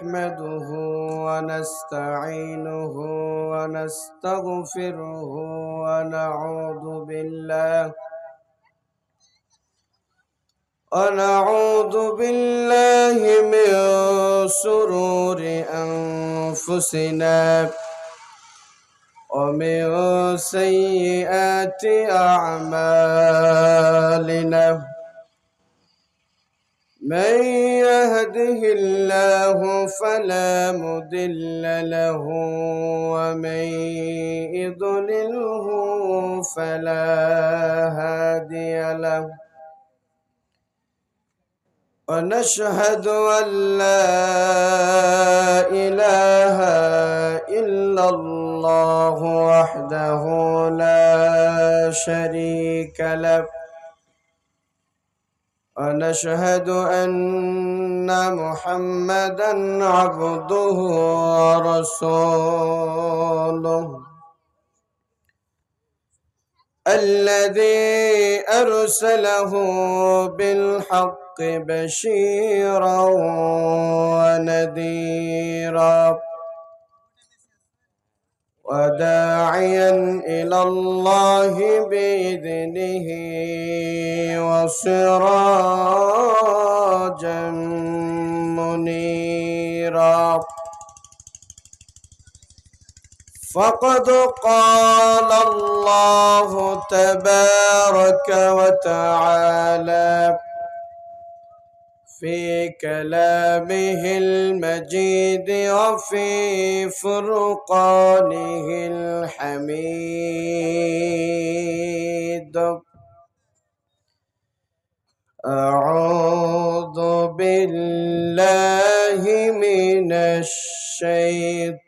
نحمده ونستعينه ونستغفره ونعوذ بالله من شرور أنفسنا ومن سيئات أعمالنا. من يهده الله فلا مضل له ومن يضلله فلا هادي له. ونشهد أن لا إله إلا الله وحده لا شريك له. ونشهد أن محمدا عبده ورسوله الذي أرسله بالحق بشيرا ونذيرا وداعيا إلى الله بإذنه وسراجا منيرا. فقد قال الله تبارك وتعالى في كلامه المجيد وفي فرقانه الحميد. أعوذ بالله من الشيطان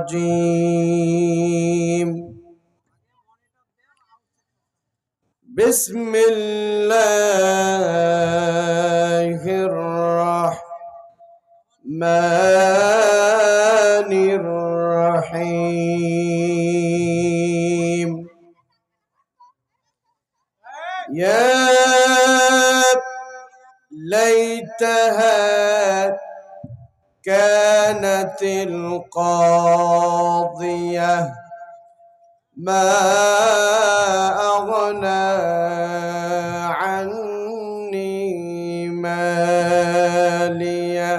الرجيم. بسم الله الرحمن الرحيم. يا ليتها كانت القاضية ما أغنى عني ماليه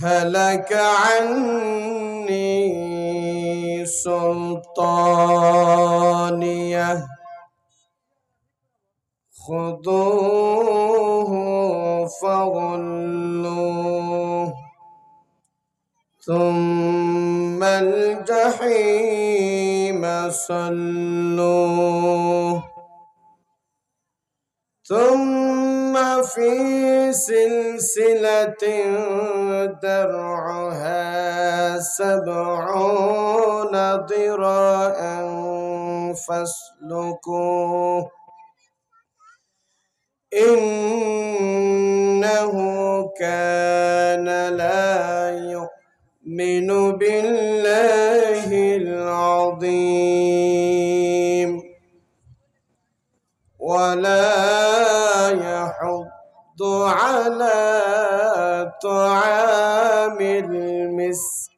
هلك عني سلطانيه خذوه فغلوه ثم الجحيم صلوه ثم في سلسلة درعها 70 ذراعا فاسلكوه إنه كان لا يؤمن بالله العظيم ولا يحض على طعام المسكين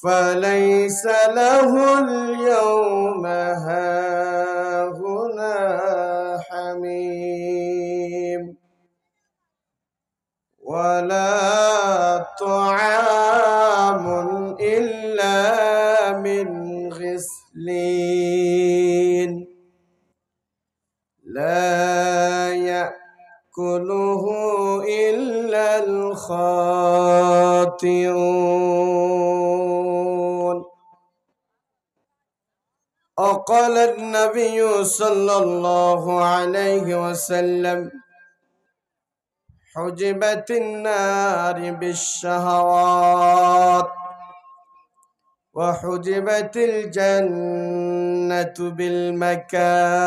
فليس له اليوم هاهنا حميم ولا طعام إلا من غسلين لا يأكله إلا الخاطئون. وقال النبي صلى الله عليه وسلم حجبت النار بالشهوات وحجبت الجنة بالمكاره.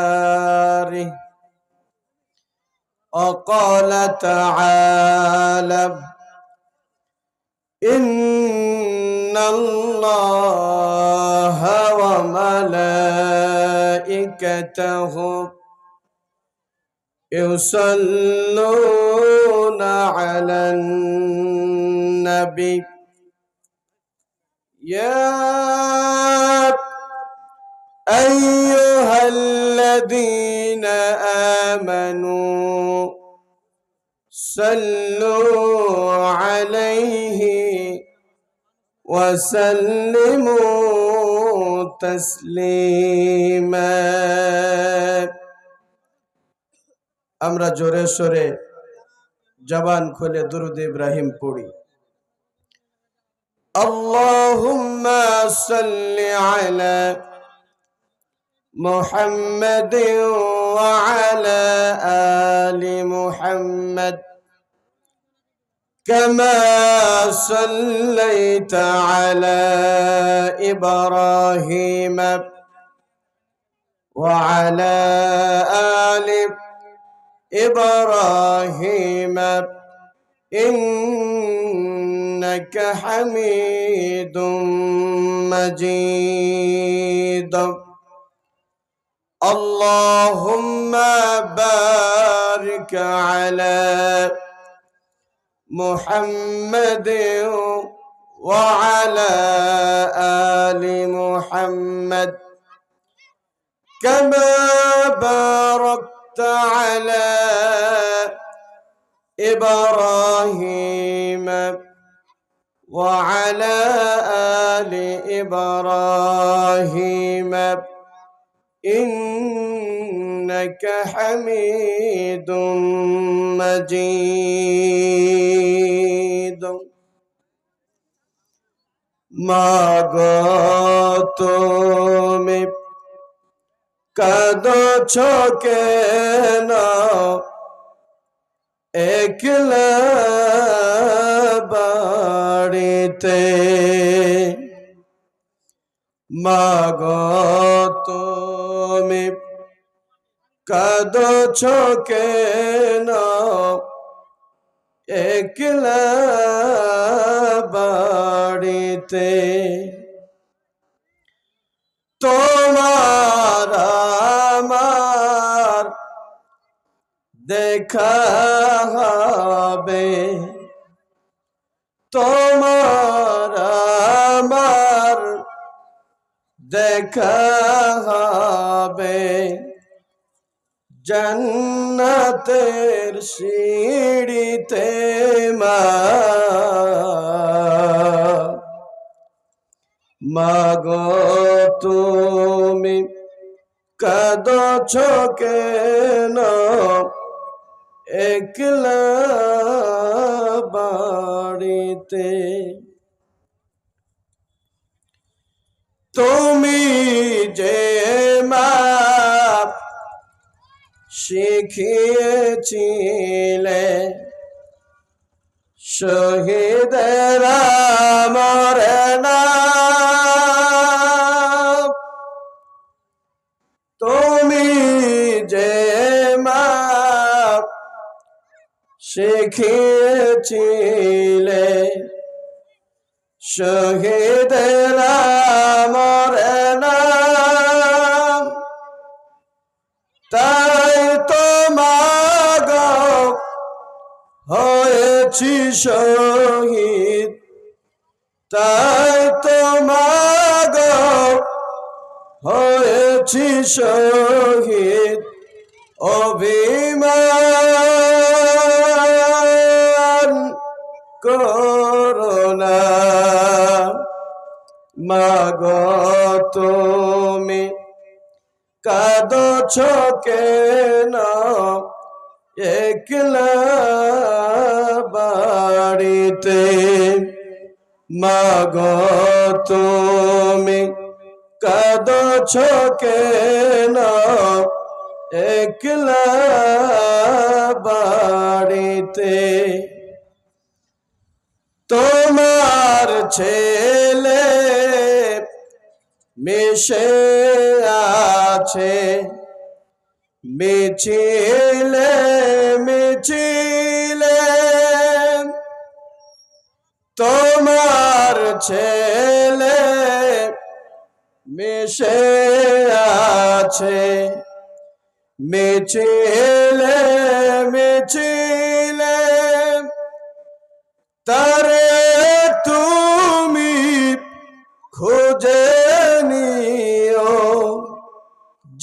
وقال تعالى إن الله وملائكته يصلون على النبي يا أيها الذين آمنوا صلوا عليه وسلموا تسليما আমরা জোরে সোরে জবান খুলে দুরূদ ইব্রাহিম পড়ি আল্লাহুম্মা সাল্লি আলা মুহাম্মাদিন ওয়া আলা আলি মুহাম্মাদ كما صليت على إبراهيم وعلى آل إبراهيم إنك حميد مجيد اللهم بارك على محمد وعلى آل محمد كما باركت على إبراهيم وعلى آل إبراهيم إنك حميد مجيد মাগো তুমি কাঁদছো কেন একলা বাড়িতে মাগো তুমি কাঁদছো কেন একলা বাড়িতে তোমার আমার দেখা হবে তোমার আমার দেখা হবে জান্নাতের সিঁড়িতে মাগো তুমি কাঁদছো কেন একলা বাড়িতে তুমি যে মা শিখিয়েছিলে শহীদেরা মরে না তুমি যে মা শিখিয়েছিলে শহীদেরা মরে না তাই তো মাগো হয়েছি শহীদ তাই তো মাগো হয়েছি শহীদ অভিমান করোনা মাগো তুমি কাঁদছো কেন একলা বাড়িতে মাগো তুমি কাঁদছো কেন একলা বাড়িতে তোমার ছেলে মিশে আছে মিছিলে মিছিলে তোমার ছেলে মিশে আছে মিছিলে মিছিলে, তারে তুমি খুঁজে নিও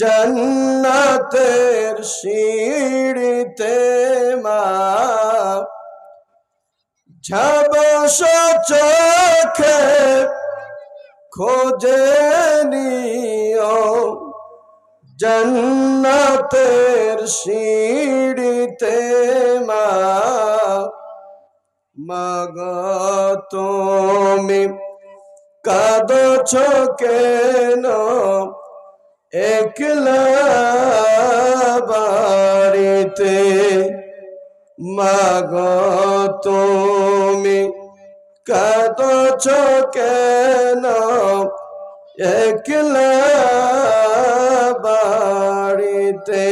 জান্নাতের সিঁড়িতে মা, ঝাবস চোখে খোঁজে নিও জান্নাতের সিঁড়িতে মা। মাগো তুমি কাঁদছ কেন একলা বাড়িতে? মাগো তুমি কাঁদছ কেন একলা বাড়িতে?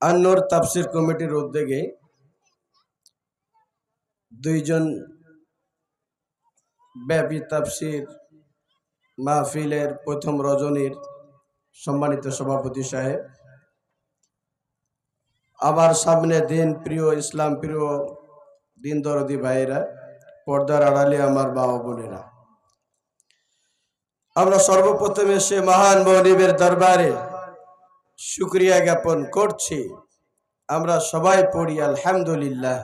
আন-নূর তাফসীর কমিটির উদ্যোগে দুইজন ব্যাপী তাফসীর মাহফিলের প্রথম রজনীর সম্মানিত সভাপতি সাহেব, আবার সামনে দিন প্রিয় ইসলাম প্রিয় দিন দরদি ভাইয়েরা, পর্দার আড়ালে আমার বাবা বোনেরা, আমরা সর্বপ্রথমে সে মহান মনিবের দরবারে শুকরিয়া জ্ঞাপন করছি। আমরা সবাই পড়ি আলহামদুলিল্লাহ।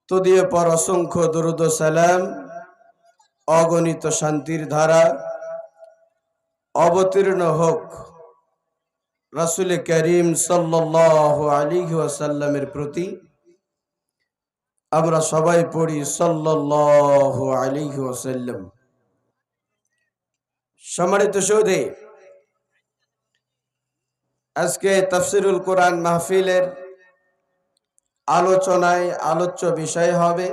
তদীয় পর অসংখ্য দরুদ ও সালাম, অগণিত শান্তির ধারা অবতীর্ণ হোক রাসূল করিম সাল্লাল্লাহু আলাইহি ওয়াসাল্লামের প্রতি। আমরা সবাই পড়ি সাল্লাল্লাহু আলাইহি ওয়াসাল্লাম। সম্মানিত সুধী, আজকে তাফসীরুল কোরআন মাহফিলের আলোচনায় আলোচ্য বিষয় হবে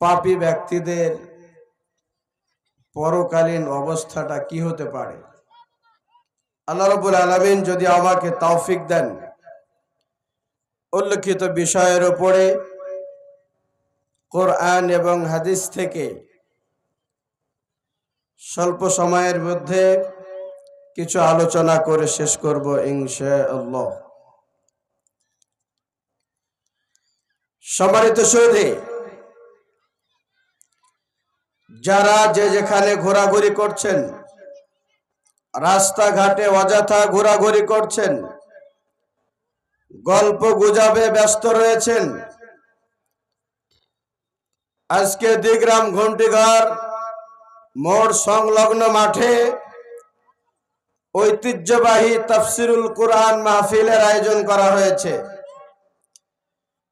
পাপী ব্যক্তিদের পরকালীন অবস্থাটা কি হতে পারে। আল্লাহ রাব্বুল আলামিন যদি আমাকে তৌফিক দেন, উল্লেখিত বিষয়ের উপরে কোরআন এবং হাদিস থেকে স্বল্প সময়ের মধ্যে কিছু আলোচনা করে শেষ করব ইনশাআল্লাহ। সম্মানিত সুধী, যারা যে যেখানে ঘোরাঘুরি করছেন, রাস্তাঘাটে অযথা ঘোরাঘুরি করছেন, গল্প গুজবে ব্যস্ত রয়েছেন, আজকে দিগ্রাম ঘণ্টিঘর মোড় সংলগ্ন মাঠে ঐতিহ্যবাহী তাফসীরুল কোরআন মাহফিলের আয়োজন করা হয়েছে।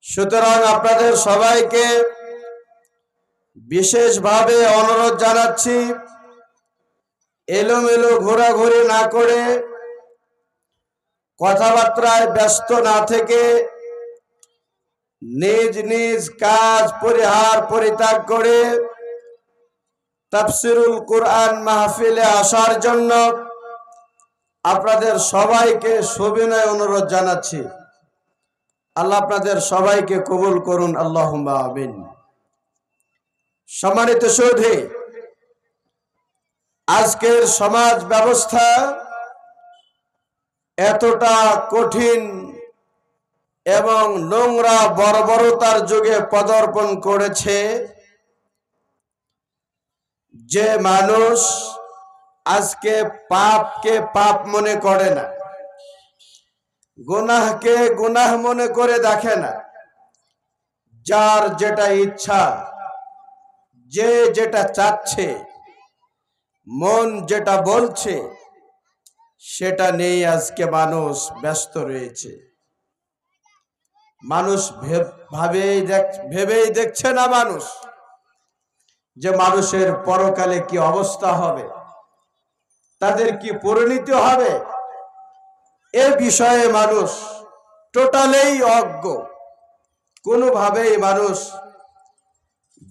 সুতরাং আপনাদের সবাইকে বিশেষভাবে অনুরোধ জানাচ্ছি, এলোমেলো ঘোরাঘুরি না করে, কথাবার্তায় ব্যস্ত না থেকে নিজ নিজ কাজ পরিহার পরিত্যাগ করে তাফসীরুল কোরআন মাহফিলে আসার জন্য আপনাদের সবাইকে সবিনয় অনুরোধ জানাচ্ছি। আল্লাহ আপনাদের সবাইকে কবুল করুন, আল্লাহুম্মা আমিন। সম্মানিত সুধী, আজকের সমাজ ব্যবস্থা এতটা কঠিন এবং নোংরা বর্বরতার যুগে পদার্পণ করেছে যে মানুষ আজকে পাপকে পাপ মনে করে না, গুনাহকে গুনাহ মনে করে দেখে না। যার যেটা ইচ্ছা, যে যেটা চাচ্ছে, মন যেটা বলছে, সেটা নেই আজকে মানুষ ব্যস্ত রয়েছে। মানুষ ভেবেই দেখছে না মানুষ যে মানুষের পরকালে কি অবস্থা হবে, তাদের কি পরিণতি হবে, এ বিষয়ে মানুষ টোটালেই অজ্ঞ। কোনোভাবেই মানুষ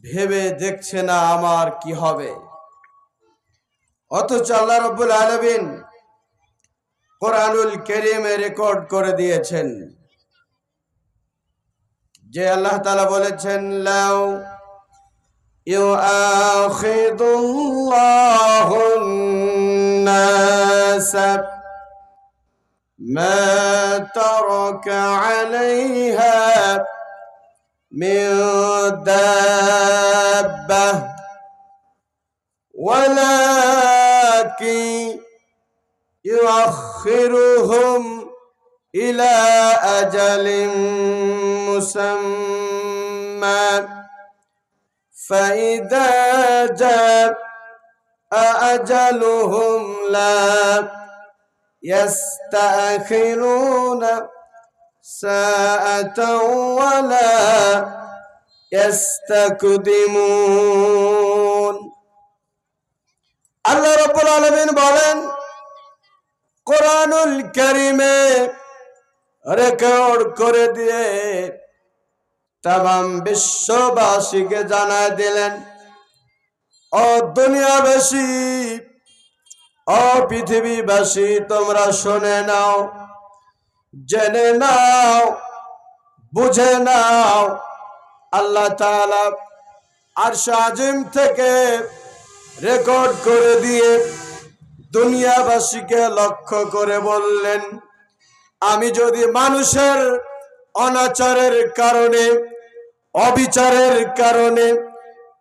ভেবে দেখছে না আমার কি হবে। অথচ আল্লাহ রাব্বুল আলামিন কোরআনুল কারীমে রেকর্ড করে দিয়েছেন যে আল্লাহ তাআলা বলেছেন লাউ ইউআখিদুল্লাহুন নাস মা তারাকা আলাইহা মিন দাব্বাহ ওয়ালাকিন يؤخرهم إلى أجل مسمى فإذا جاء أجلهم لا يستأخرون ساعة ولا يستقدمون الله رب العالمين বলেন কোরআনুল কারীমে রেকর্ড করে দিয়ে তামাম বিশ্ববাসীকে জানায় দিলেন ও দুনিয়াবাসী ও পৃথিবীবাসী তোমরা শুনে নাও জেনে নাও বুঝে নাও আল্লাহ তাআলা আরশ আজিম থেকে রেকর্ড করে দিয়ে দুনিয়াবাসীকে লক্ষ্য করে বললেন আমি যদি মানুষের অনাচারের কারণে অবিচারের কারণে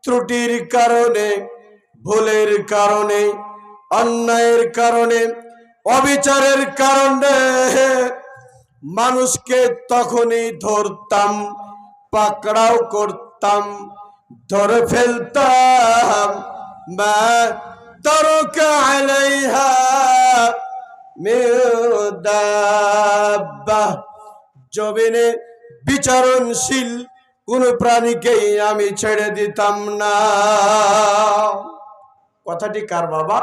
ত্রুটির কারণে ভুলের কারণে অন্যায়ের কারণে অবিচারের কারণে মানুষকে তখনই ধরতাম পাকড়াও করতাম ধরে ফেলতাম বা তারাকা আলাইহা মিন দাব্বাহ জমিনে বিচারণশীল কোন প্রাণীকেই আমি ছেড়ে দিতাম না। কথাটি কার বাবা?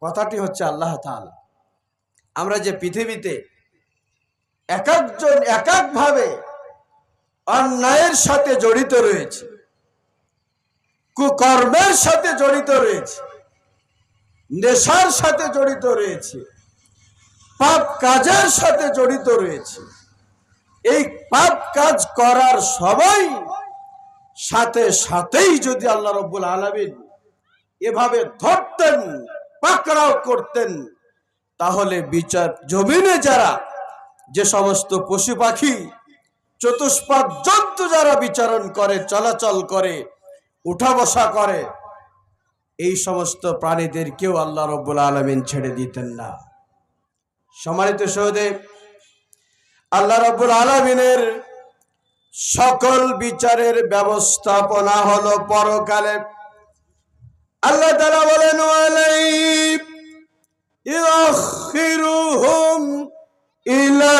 কথাটি হচ্ছে আল্লাহ তাআলা। আমরা যে পৃথিবীতে এক একজন এক একভাবে অন্যায়ের সাথে জড়িত রয়েছে, কুকর্মের সাথে জড়িত রয়েছে, নেশার সাথে জড়িত রয়েছে, পাপ কাজের সাথে জড়িত রয়েছে। এই পাপ কাজ করার সময় সাথে সাথেই যদি আল্লাহ রাব্বুল আলামিন এভাবে ধরতেন পাকড়াও করতেন তাহলে বিচার জমিনে যারা যে সমস্ত পশু পাখি চতুষ্পাদ জন্তু যারা বিচরণ করে চলাচল করে উঠা বসা করে এই সমস্ত প্রাণীদেরকেও আল্লাহ রাব্বুল আলামিন ছেড়ে দিতেন না। সম্মানিত সহোদর, আল্লাহ রাব্বুল আলামিনের সকল বিচারের ব্যবস্থাপনা হলো পরকালে। আল্লাহ তাআলা বলেন ওয়ালাই ইউখিরুহুম ইলা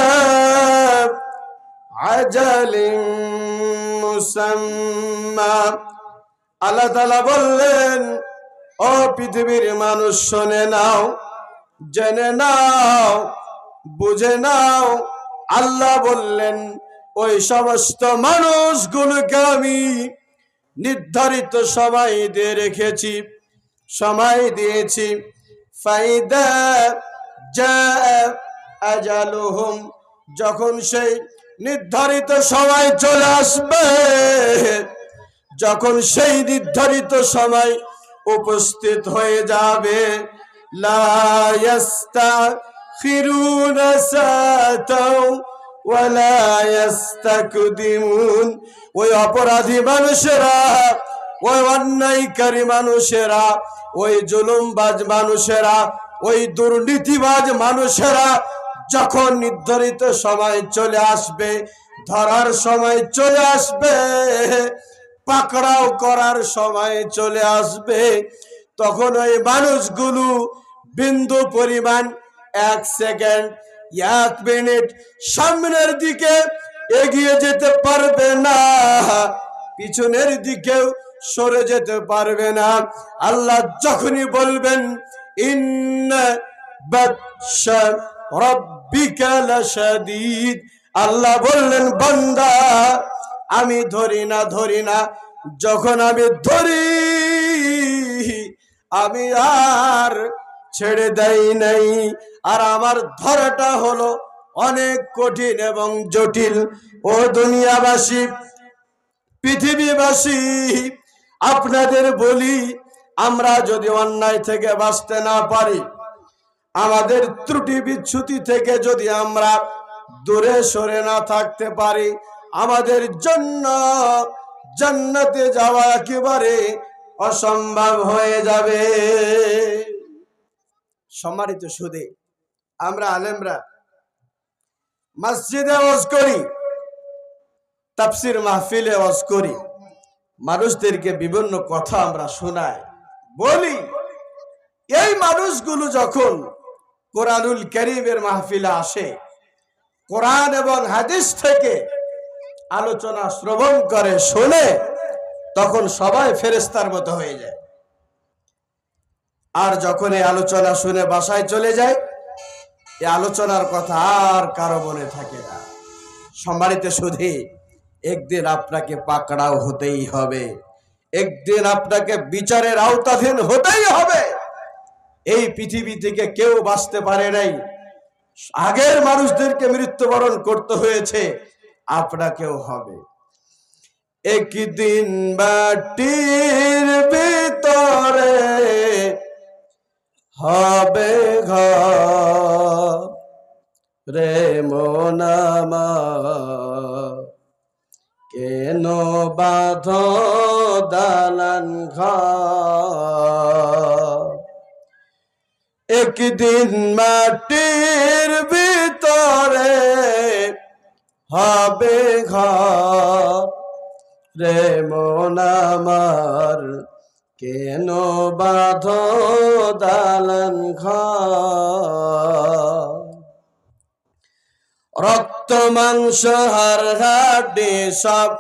আজালিন মুসাম্মা। আল্লাহ তাআলা বললেন ও পৃথিবীর মানুষ শুনে নাও জেনে নাও বুঝে নাও আল্লাহ বললেন ওই সমস্ত মানুষগুলোকে আমি নির্ধারিত সময় দিয়ে রেখেছি, সময় দিয়েছি। ফাইদা জাআ আজালুহুম যখন সেই নির্ধারিত সময় চলে আসবে, যখন সেই নির্ধারিত সময় উপস্থিত হয়ে যাবে লা ইস্তাখিরুনা সাআতাও ওয়ালা ইস্তাকদিমুন। ওই অপরাধী মানুষেরা, ওই অন্যায়কারী মানুষেরা, ওই জুলুমবাজ মানুষেরা, ওই দুর্নীতিবাজ মানুষেরা যখন নির্ধারিত সময় চলে আসবে, ধরার সময় চলে আসবে, পাকড়াও করার সময় চলে আসবে, তখন ওই মানুষগুলো বিন্দু পরিমাণ এক সেকেন্ড এক মিনিট সামনের দিকে এগিয়ে যেতে পারবে না, পিছনের দিকেও সরে যেতে পারবে না। আল্লাহ যখনই বলবেন ইন্না বাতশা রাব্বিকা লাশাদীদ, আল্লাহ বললেন বান্দা আমি ধরি না, যখন আমি ধরি আমি আর ছেড়ে দেই নাই, আর আমার ধরাটা হলো অনেক কঠিন এবং জটিল। ও দুনিয়াবাসী, পৃথিবীবাসী, আপনাদের বলি, আমরা যদি অন্যায় থেকে বাঁচতে না পারি, আমাদের ত্রুটি বিচ্যুতি থেকে যদি আমরা দূরে সরে না থাকতে পারি, আমাদের জন্য জান্নাতে যাওয়া একেবারে অসম্ভব হয়ে যাবে। সম্মানিত সুধী, আমরা আলেমরা মসজিদে ওয়াজ করি, তাফসীর মাহফিলে ওয়াজ করি, মানুষদেরকে বিভিন্ন কথা আমরা শোনাই, বলি। এই মানুষগুলো যখন কোরআনুল কারীমের মাহফিলে আসে, কোরআন এবং হাদিস থেকে আলোচনা শ্রবণ করে, শোনে, তখন সবাই ফেরেশতার মতো হয়ে যায়। আর যখন এই আলোচনা শুনে বাসায় চলে যায়, এই আলোচনার কথা আর কারো মনে থাকে না। সম্মানিত সুধী, একদিন আপনাকে পাকড়াও হতেই হবে, একদিন আপনাকে বিচারের আওতাধীন হতেই হবে। এই পৃথিবী থেকে কেউ বাঁচতে পারে নাই, আগের মানুষদেরকে মৃত্যুবরণ করতে হয়েছে, আপনাকেও হবে। একদিন মাটির ভিতরে হবে ঘর রে মন আমার, কেন বাঁধো দালান ঘর। একদিন মাটির ভিতরে হবে ঘর রে মন আমার, কেন বাঁধো দালান ঘর। রক্ত মাংস হাড় হাড্ডি সব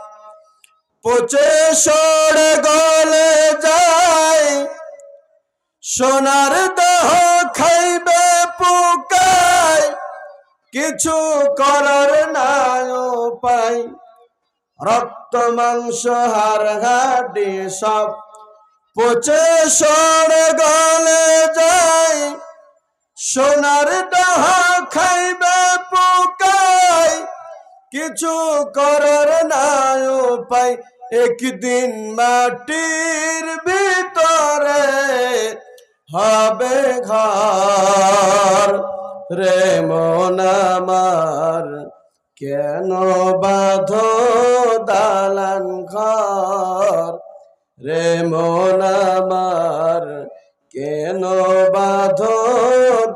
পচে সড়ে গলে যায়, সোনার দেহ খাইবে পোকায়, কিছু করার নাই উপায়। রক্ত মাংস হাড় হাড্ডি সব পচে সড়ে গলে যায়, সোনার দেহ খাইবে পোকায়, কিছু করার নাই উপায়। একদিন মাটির ভিতরে হবে ঘর রে মন আমার, কেন বাঁধো দালান ঘর রে মন আমার, কেন বাঁধো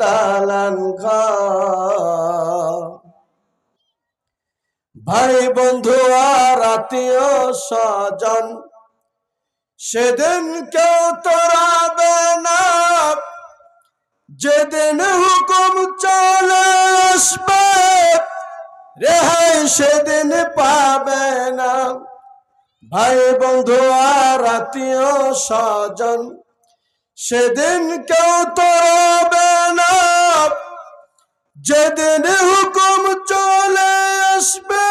দালান ঘর। ভাই বন্ধু আর আত্মীয় স্বজন সেদিন কেউ তোরাবে না, যেদিন হুকুম চলে আসবে রেহাই সেদিন পাবে না। ভাই বন্ধু আর আত্মীয় স্বজন সেদিন কেউ তোরাবে না, যেদিন হুকুম চলে আসবে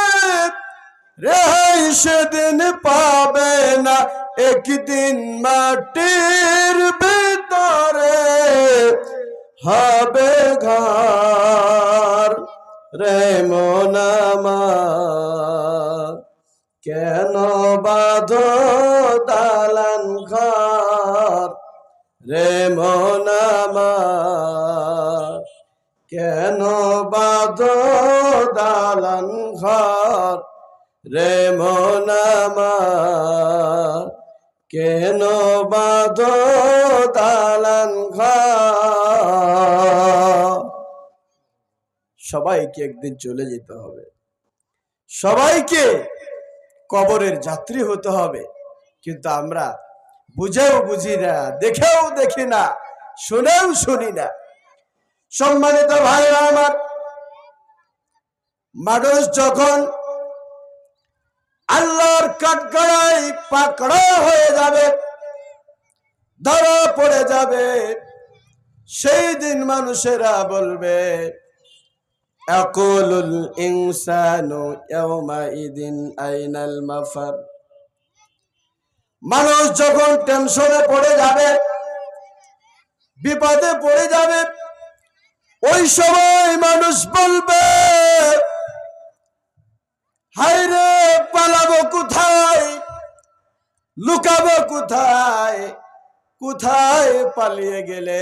রেহাই সেদিন পাবে না। একদিন মাটির ভিতরে হবে ঘর রে মন আমার, কেন বাঁধো দালান ঘর রে মন আমার, কেন বাঁধো দালান ঘর রে মন আমার, কেন বাঁধো দালান ঘর। সবাইকে একদিন চলে যেতে হবে, সবাইকে কবরের যাত্রী হতে হবে, কিন্তু আমরা বুঝেও বুঝি না, দেখেও দেখি না, শুনেও শুনি না। সম্মানিত ভাইরা আমার, মানুষ যখন আল্লাহর কাঠগড়ায় পাকড়াও হয়ে যাবে, ধরা পড়ে যাবে, সেই দিন মানুষেরা বলবে ইয়াকুলুল ইনসানু ইয়াওমাইদিন আইনাল মাফার। মানুষ যখন টেনশনে পড়ে যাবে, বিপদে পড়ে যাবে, ওই সময় মানুষ বলবে, হায় রে, পালাবো কোথায়, লুকাবো কোথায়, কোথায় পালিয়ে গেলে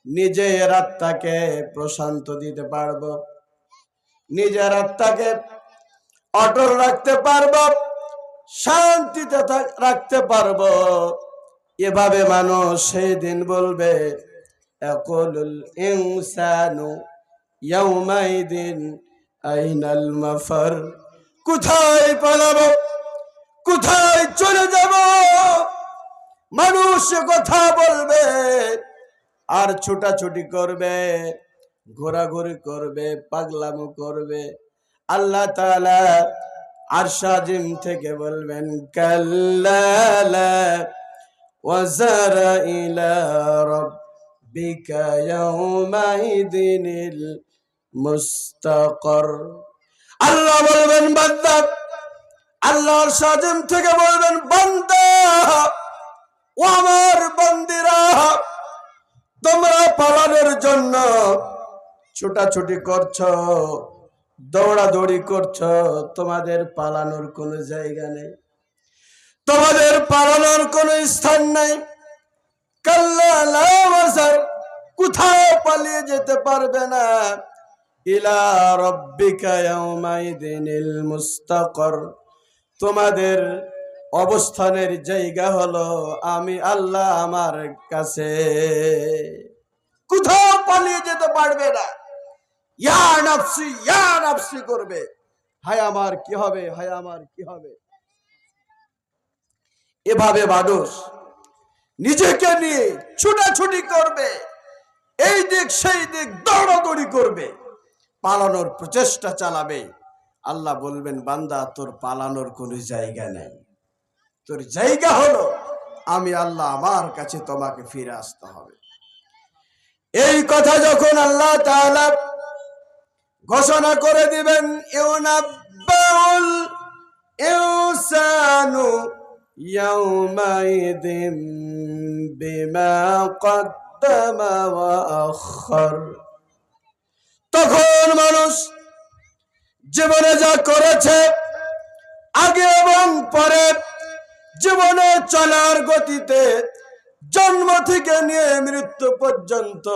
নিজের আত্মাকে প্রশান্ত দিতে পারবো, নিজের আত্মাকে অটল রাখতে পারবো, শান্তিতে রাখতে পারবো। এভাবে মানুষ সেই দিন বলবে, ইয়াকুলুল ইনসানু ইয়াউমাইদিন আইনাল মাফার, কোথায় পালাবো, কোথায় চলে যাব। মানুষ কথা বলবে আর ছুটাছুটি করবে, ঘোরাঘুরি করবে, পাগলামো করবে। আল্লাহ তাআলা আরশ আজিম থেকে বলবেন, কাল্লা লা ওয়াজার ইলা রাব্বিকা ইয়াউমাইদিনিল মুস্তাকর। আল্লাহ বলবেন বান্দা, আল্লাহ আরশ আজিম থেকে বলবেন, বান্দা, ও আমার বান্দিরা, তোমরা পালানোর জন্য ছোটাছুটি করছো, দৌড়াদৌড়ি করছো, তোমাদের পালানোর কোনো জায়গা নেই, তোমাদের পালানোর কোনো স্থান নাই। কাল্লা লা ওয়াজার, কোথাও পালিয়ে যেতে পারবে না। ইলা রাব্বিকা ইয়াউমাইদিনিল মুস্তাকর, তোমাদের অবস্থানের জায়গা হলো আমি আল্লাহ আমার কাছে, কোথাও পালিয়ে যেতে পারবে না। ইয়া নাফসি ইয়া নাফসি করবে, হায় আমার কি হবে, হায় আমার কি হবে। এভাবে মানুষ নিজেকে নিয়ে ছুটাছুটি করবে, এই দিক সেই দিক দৌড়াদৌড়ি করবে, পালানোর প্রচেষ্টা চালাবে। আল্লাহ বলবেন, বান্দা, তোর পালানোর কোনো জায়গা নেই, তোর জায়গা হলো আমি আল্লাহ আমার কাছে, তোমাকে ফিরে আসতে হবে। এই কথা যখন আল্লাহ তাআলা ঘোষণা করে দিবেন, ইউনাব্বাউল ইনসানু ইয়াউমাইদিন বিমা কদ্দামা ওয়া আখার, তখন মানুষ জীবনে যা করেছে আগে এবং পরে, জীবনে চলার গতিতে জন্ম থেকে নিয়ে মৃত্যু পর্যন্ত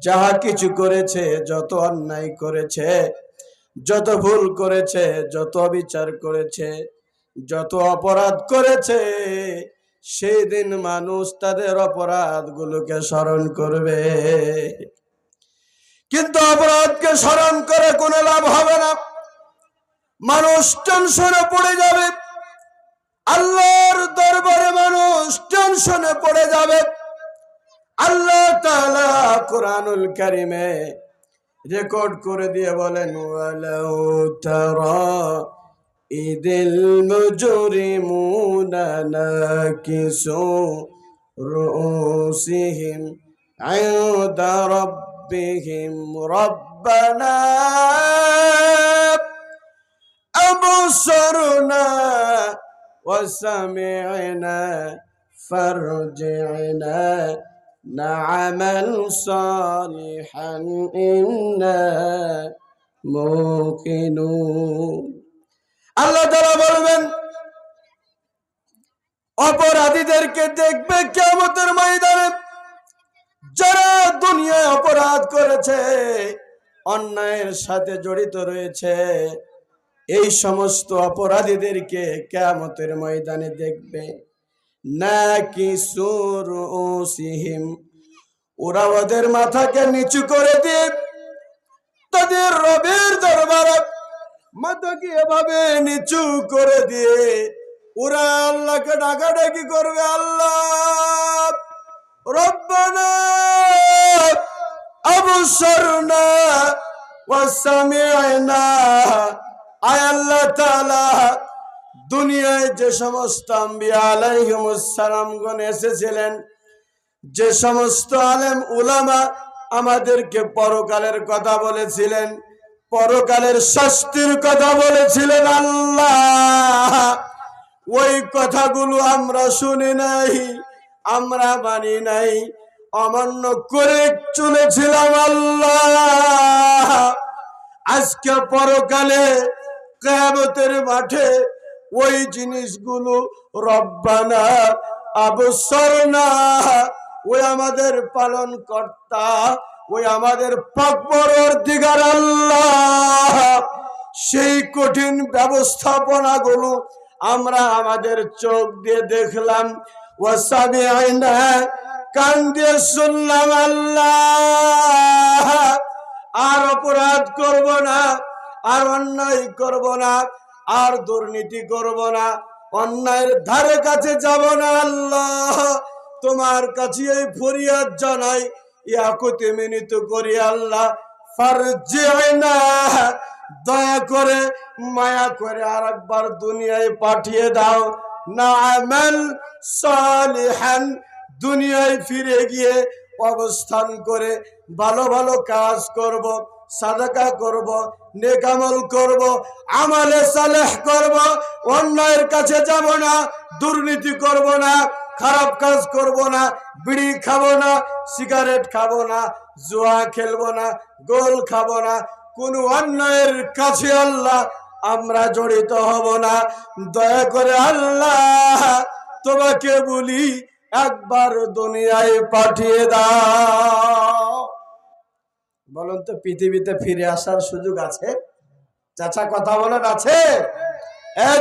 যাহা কিছু করেছে, যত অন্যায় করেছে, যত ভুল করেছে, যত অবিচার করেছে, যত অপরাধ করেছে, সেই দিন মানুষ তাদের অপরাধগুলোকে স্মরণ করবে। কিন্তু অপরাধকে স্মরণ করে কোনো লাভ হবে না, মানুষ টেনশনে পড়ে যাবে, আল্লাহর দরবারে মানুষ টেনশনে পড়ে যাবে। আল্লাহ তাআলা কুরআনুল কারীমে রেকর্ড করে দিয়ে বলেন, ওয়ালাউ তারা ইদিল মুজরিমুনা নাকিসু রুউসিহিম ইনদা রাব্বিহিম রাব্বানা আবসারনা ওয়া সামি'না ফারজি'না না'মাল সালিহান ইন্না মুকিনুন। আল্লাহ তাআলা বলবেন, অপরাধীদেরকে দেখবে কিয়ামতের ময়দানে, যারা দুনিয়ায় অপরাধ করেছে, অন্যায়ের সাথে জড়িত রয়েছে, এই সমস্ত অপরাধীদেরকে কিয়ামতের ময়দানে দেখবে। নাকিসু রুউসিহিম, ওরা ওদের মাথাকে নিচু করে দিয়ে তাদের রবের দরবারে মাথাকে এভাবে নিচু করে দিয়ে ওরা আল্লাহকে ডাকাডাকি করবে, আল্লাহ রব্বানা আবসারনা ওয়া সামি'না। আয় আল্লাহ তাআলা, দুনিয়ায় যে সমস্ত আম্বিয়া আলাইহিমুস সালামগণ এসেছিলেন, যে সমস্ত আলেম উলামা আমাদেরকে পরকালের কথা বলেছিলেন, পরকালের শাস্তির কথা বলেছিলেন, আল্লাহ ওই কথাগুলো আমরা শুনি নাই, আমরা মানি নাই। অমান্য করে চলেছিলাম আল্লাহ, আজকে পরকালে কিয়ামতের মাঠে ওই জিনিসগুলো রব্বানা আবসরনা, ওই আমাদের পালন কর্তা, ওই আমাদের পাক পরওয়ারদিগার আল্লাহ, সেই কঠিন ব্যবস্থাপনাগুলো আমরা আমাদের চোখ দিয়ে দেখলাম, ওয়াসামিআনা, কান দিয়ে শুনলাম আল্লাহ। আর অপরাধ করব না, আর অন্যায় করব না, আর দুর্নীতি করব না, অন্যায়ের ধারে কাছে যাব না আল্লাহ। তোমার কাছে এই ফরিয়াদ জানাই, ইয়াকুতি মিনিত করি আল্লাহ, ফারজিনা, দয়া করে মায়া করে আরেকবার দুনিয়ায় পাঠিয়ে দাও। না'মাল সালিহান, দুনিয়ায় ফিরে গিয়ে অবস্থান করে ভালো ভালো কাজ করব, সাদাকা করব, নেক আমল করব, আমালে সালেহ করব, অন্যায়ের কাছে যাব না, দুর্নীতি করব না, খারাপ কাজ করব না, বিড়ি খাবো না, সিগারেট খাবো না, জুয়া খেলবো না, গোল খাবো না, কোনো অন্যায়ের কাছে আল্লাহ আমরা জড়িত হব না। দয়া করে আল্লাহ তোমাকে বলি, একবার দুনিয়ায় পাঠিয়ে দাও। বলুন তো, পৃথিবীতে ফিরে আসার সুযোগ আছে? চাচা কথা বলেন, আছে?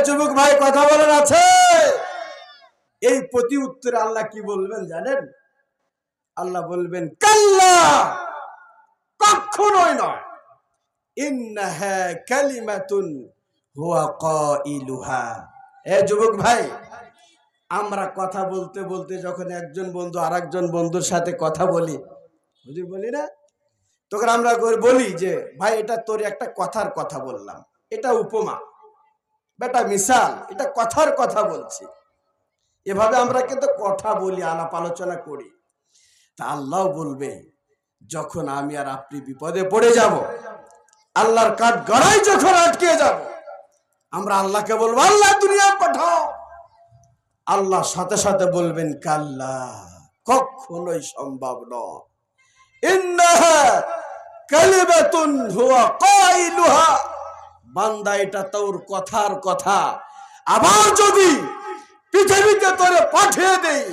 যুবক ভাই কথা বলেন, আছে? এই প্রতি উত্তরে আল্লাহ কি বলবেন জানেন? আল্লাহ বলবেন, কাল্লা, কখনোই নয়, ইন্নাহা কালিমাতুন হুয়া কাইলুহা। যুবক ভাই, আমরা কথা বলতে বলতে যখন একজন বন্ধু আরেকজন বন্ধুর সাথে কথা বলি, হুজুর বলি না, তখন আমরা বলি যে ভাই এটা তোর একটা কথার কথা বললাম, এটা উপমা, বেটা মিসাল, এটা কথার কথা বলছি। এভাবে আমরা কিন্তু কথা বলি, আলাপ আলোচনা করি। তা আল্লাহ বলবে, যখন আমি আর আপনি বিপদে পড়ে যাব, আল্লাহর কাঠ গড়াই যখন আটকে যাব, আমরা আল্লাহকে বলবো আল্লাহ দুনিয়া পাঠাও। আল্লাহ সাথে সাথে বলবেন, কাল্লা, কখনোই সম্ভব নয়, ইন্নাহা কালিমাতুন হুয়া কাইলুহা। বান্দা, এটা তোর কথার কথা। আবার যদি পৃথিবীতে তোরে পাঠিয়ে দেই,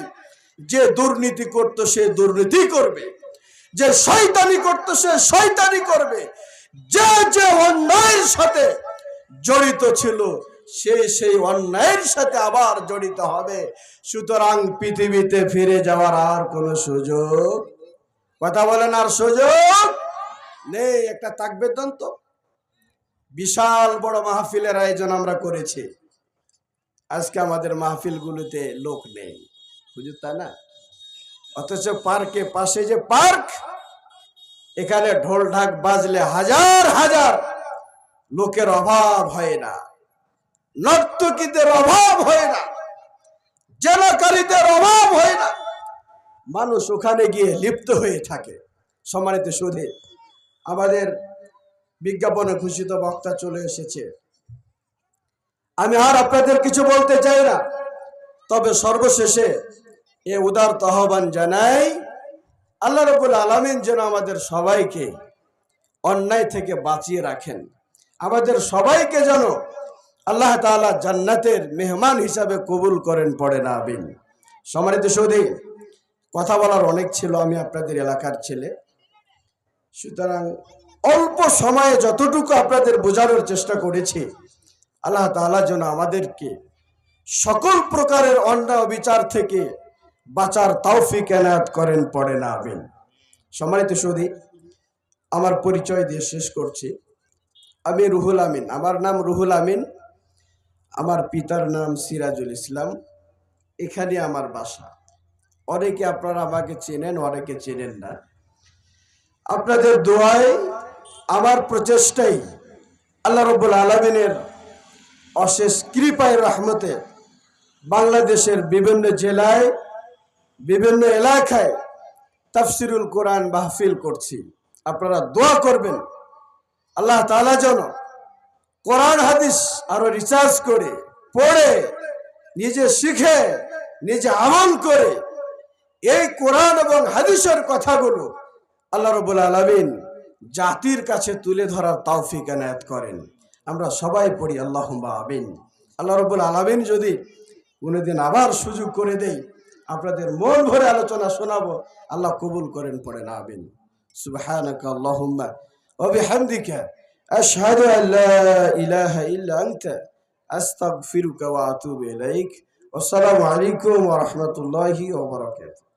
যে দুর্নীতি করত সে দুর্নীতি করবে, যে শয়তানি করত সে শয়তানি করবে, যে যে অন্যায়ের সাথে জড়িত ছিল সে সেই অন্যায়ের সাথে আবার জড়িত হবে। সুতরাং পৃথিবীতে ফিরে যাওয়ার আর কোনো সুযোগ, কথা বলেন, আর সুযোগ নেই। একটা তাকবীর দেন তো। বিশাল বড় মাহফিলের আয়োজন আমরা করেছি, আজকে আমাদের মাহফিলগুলোতে লোক নেই, হুজুর, তাই না? অথচ পার্কে, পাশে যে পার্ক, এখানে ঢোল ঢাক বাজলে হাজার হাজার লোকের অভাব হয় না, নর্তকীদের অভাব হয় না, জেলাকারীদের অভাব হয় না। মানুষ ওখানে গিয়ে লিপ্ত হয়ে থাকে। সম্মানিত সুধী, আমাদের বিজ্ঞাপনে ঘোষিত বক্তা চলে এসেছে। আমি আর আপনাদের কিছু বলতে চাই না, তবে সর্বশেষে এ উদার আহ্বান জানাই, আল্লাহ রাব্বুল আলামিন যেন আমাদের সবাইকে অন্যায় থেকে বাঁচিয়ে রাখেন, আমাদের সবাইকে যেন আল্লাহ তাআলা জান্নাতের মেহমান হিসাবে কবুল করেন, পড়ে না আমিন। সম্মানিত সুধী, কথা বলার অনেক ছিল, আমি আপনাদের এলাকার ছেলে, সুতরাং অল্প সময়ে যতটুকু আপনাদের বোঝানোর চেষ্টা করেছি, আল্লাহ তাআলা যেন আমাদেরকে সকল প্রকারের অন্যায় বিচার থেকে বাঁচার তৌফিক এনায়েত করেন, পড়ে না আমিন। সম্মানিত সুধী, আমার পরিচয় দিয়ে শেষ করছি। আমি রুহুল আমিন, আমার নাম রুহুল আমিন, আমার পিতার নাম সিরাজুল ইসলাম, এখানে আমার বাসা। অনেকে আপনারা আমাকে চেনেন, অনেকে চেনেন না। আপনাদের দোয়ায়, আমার প্রচেষ্টাই, আল্লাহ রাব্বুল আলামিনের অশেষ কৃপায় রহমতে বাংলাদেশের বিভিন্ন জেলায়, বিভিন্ন এলাকায় তাফসিরুল কোরআন মাহফিল করছি। আপনারা দোয়া করবেন, আল্লাহ তাআলা যেন কোরআন হাদিস আরো রিসার্চ করে, পড়ে, নিজে শিখে, নিজে আমল করে এই কোরআন এবং হাদিসের কথাগুলো আল্লাহ রাব্বুল আলামিন জাতির কাছে তুলে ধরার তৌফিক এনায়েত করেন। আমরা সবাই পড়ি আল্লাহুম্মা আমিন। আল্লাহ রাব্বুল আলামিন যদি কোনোদিন আবার সুযোগ করে দেই, আপনাদের মন ভরে আলোচনা শোনাবো, আল্লাহ কবুল করেন, পড়েন আমিন। সুবহানাকা আল্লাহুম্মা ওয়া বিহামদিকা আশহাদু আল লা ইলাহা ইল্লা আনতা আস্তাগফিরুকা ওয়া আতুবু ইলাইক। আসসালামু আলাইকুম ওয়া রাহমাতুল্লাহি ওয়া বারাকাতুহু।